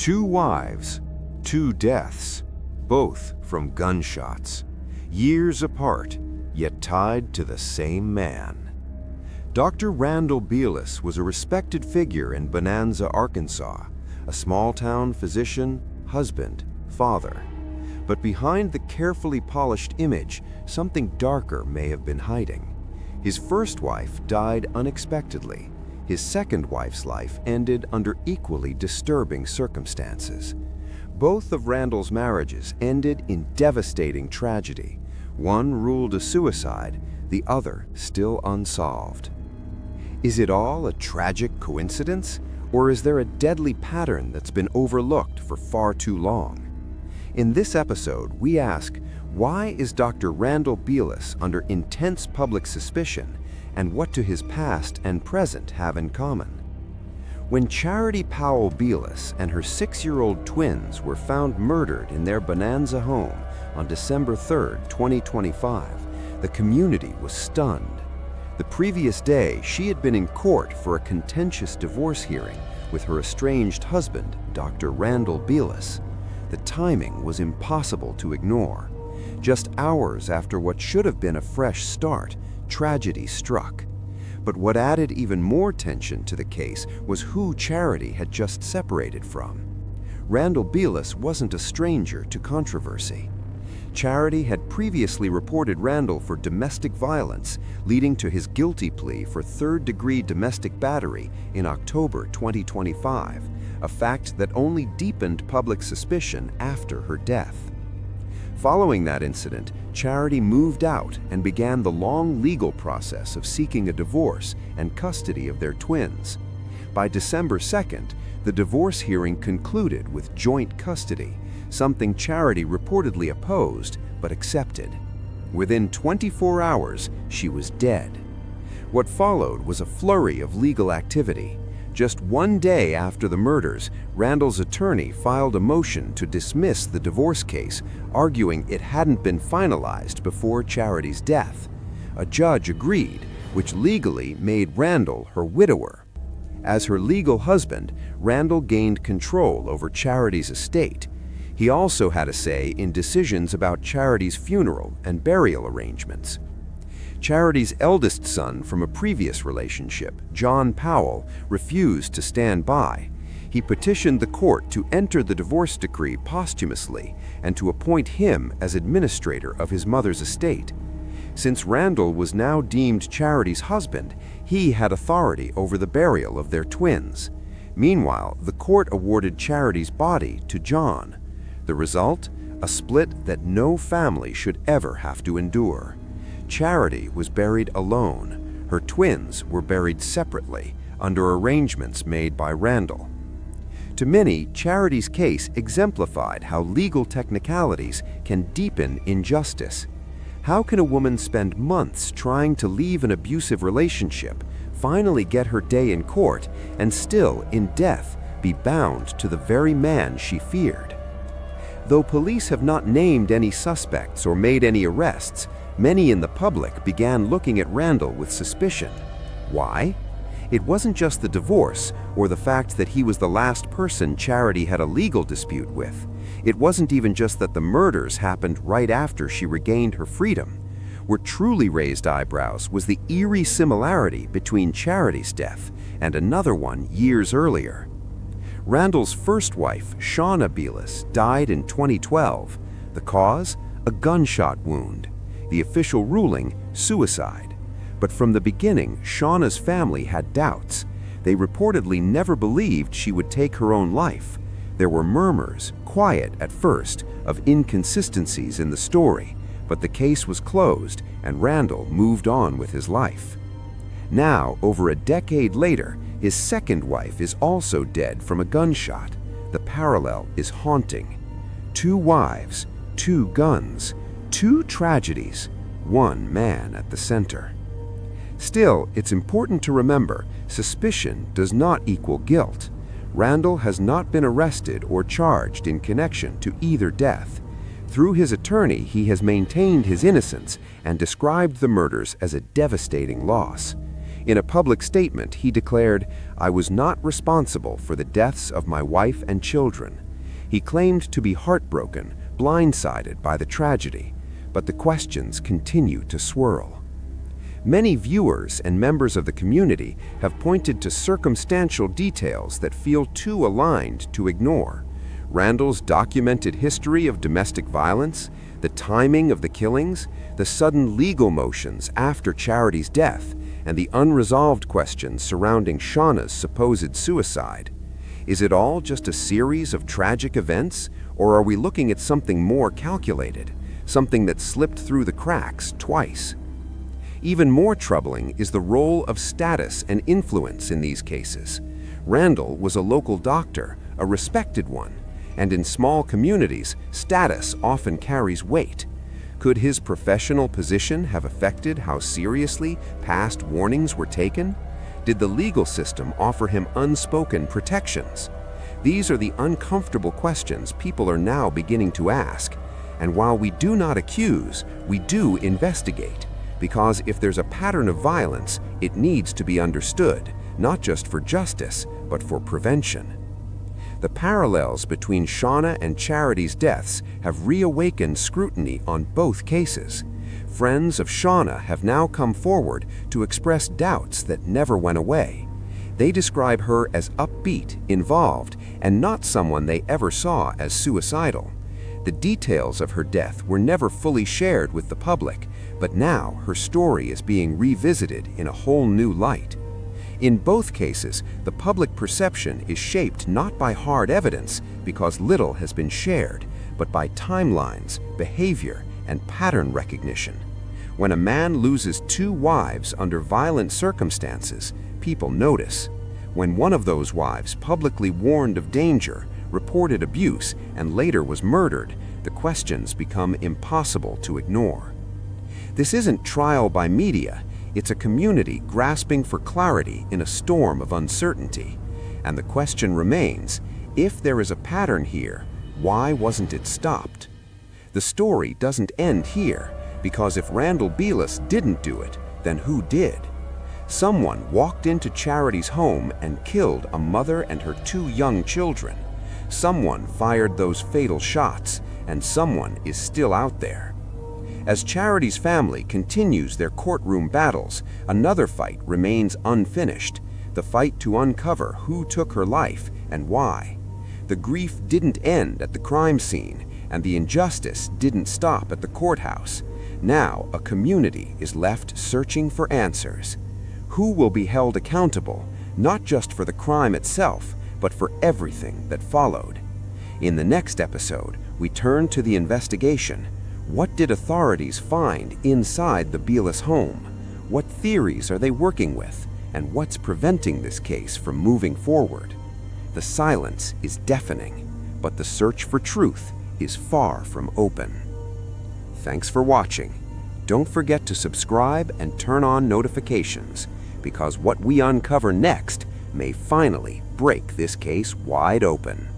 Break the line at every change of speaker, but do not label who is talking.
Two wives, two deaths, both from gunshots, years apart, yet tied to the same man. Dr. Randall Beallis was a respected figure in Bonanza, Arkansas, a small-town physician, husband, father. But behind the carefully polished image, something darker may have been hiding. His first wife died unexpectedly. His second wife's life ended under equally disturbing circumstances. Both of Randall's marriages ended in devastating tragedy. One ruled a suicide, the other still unsolved. Is it all a tragic coincidence, or is there a deadly pattern that's been overlooked for far too long? In this episode, we ask, why is Dr. Randall Beallis under intense public suspicion, and what do his past and present have in common? When Charity Beallis and her 6-year-old twins were found murdered in their Bonanza home on December 3, 2025, the community was stunned. The previous day, she had been in court for a contentious divorce hearing with her estranged husband, Dr. Randall Beallis. The timing was impossible to ignore. Just hours after what should have been a fresh start, tragedy struck. But what added even more tension to the case was who Charity had just separated from. Randall Beallis wasn't a stranger to controversy. Charity had previously reported Randall for domestic violence, leading to his guilty plea for third-degree domestic battery in October 2025, a fact that only deepened public suspicion after her death. Following that incident, Charity moved out and began the long legal process of seeking a divorce and custody of their twins. By December 2nd, the divorce hearing concluded with joint custody, something Charity reportedly opposed but accepted. Within 24 hours, she was dead. What followed was a flurry of legal activity. Just one day after the murders, Randall's attorney filed a motion to dismiss the divorce case, arguing it hadn't been finalized before Charity's death. A judge agreed, which legally made Randall her widower. As her legal husband, Randall gained control over Charity's estate. He also had a say in decisions about Charity's funeral and burial arrangements. Charity's eldest son from a previous relationship, John Powell, refused to stand by. He petitioned the court to enter the divorce decree posthumously and to appoint him as administrator of his mother's estate. Since Randall was now deemed Charity's husband, he had authority over the burial of their twins. Meanwhile, the court awarded Charity's body to John. The result? A split that no family should ever have to endure. Charity was buried alone. Her twins were buried separately, under arrangements made by Randall. To many, Charity's case exemplified how legal technicalities can deepen injustice. How can a woman spend months trying to leave an abusive relationship, finally get her day in court, and still, in death, be bound to the very man she feared? Though police have not named any suspects or made any arrests, many in the public began looking at Randall with suspicion. Why? It wasn't just the divorce or the fact that he was the last person Charity had a legal dispute with. It wasn't even just that the murders happened right after she regained her freedom. What truly raised eyebrows was the eerie similarity between Charity's death and another one years earlier. Randall's first wife, Shawna Beallis, died in 2012. The cause? A gunshot wound. The official ruling, suicide. But from the beginning, Shawna's family had doubts. They reportedly never believed she would take her own life. There were murmurs, quiet at first, of inconsistencies in the story, but the case was closed and Randall moved on with his life. Now, over a decade later, his second wife is also dead from a gunshot. The parallel is haunting. Two wives, two guns, two tragedies, one man at the center. Still, it's important to remember, suspicion does not equal guilt. Randall has not been arrested or charged in connection to either death. Through his attorney, he has maintained his innocence and described the murders as a devastating loss. In a public statement, he declared, "I was not responsible for the deaths of my wife and children." He claimed to be heartbroken, blindsided by the tragedy, but the questions continue to swirl. Many viewers and members of the community have pointed to circumstantial details that feel too aligned to ignore. Randall's documented history of domestic violence, the timing of the killings, the sudden legal motions after Charity's death, and the unresolved questions surrounding Shawna's supposed suicide. Is it all just a series of tragic events, or are we looking at something more calculated, something that slipped through the cracks twice? Even more troubling is the role of status and influence in these cases. Randall was a local doctor, a respected one, and in small communities, status often carries weight. Could his professional position have affected how seriously past warnings were taken? Did the legal system offer him unspoken protections? These are the uncomfortable questions people are now beginning to ask. And while we do not accuse, we do investigate. Because if there's a pattern of violence, it needs to be understood, not just for justice, but for prevention. The parallels between Shawna and Charity's deaths have reawakened scrutiny on both cases. Friends of Shawna have now come forward to express doubts that never went away. They describe her as upbeat, involved, and not someone they ever saw as suicidal. The details of her death were never fully shared with the public, but now her story is being revisited in a whole new light. In both cases, the public perception is shaped not by hard evidence, because little has been shared, but by timelines, behavior, and pattern recognition. When a man loses 2 wives under violent circumstances, people notice. When one of those wives publicly warned of danger, reported abuse, and later was murdered, the questions become impossible to ignore. This isn't trial by media. It's a community grasping for clarity in a storm of uncertainty. And the question remains, if there is a pattern here, why wasn't it stopped? The story doesn't end here, because if Randall Beallis didn't do it, then who did? Someone walked into Charity's home and killed a mother and her 2 young children. Someone fired those fatal shots, and someone is still out there. As Charity's family continues their courtroom battles, another fight remains unfinished, the fight to uncover who took her life and why. The grief didn't end at the crime scene, and the injustice didn't stop at the courthouse. Now, a community is left searching for answers. Who will be held accountable, not just for the crime itself, but for everything that followed? In the next episode, we turn to the investigation. What did authorities find inside the Beallis home? What theories are they working with? And what's preventing this case from moving forward? The silence is deafening, but the search for truth is far from open. Thanks for watching. Don't forget to subscribe and turn on notifications, because what we uncover next may finally break this case wide open.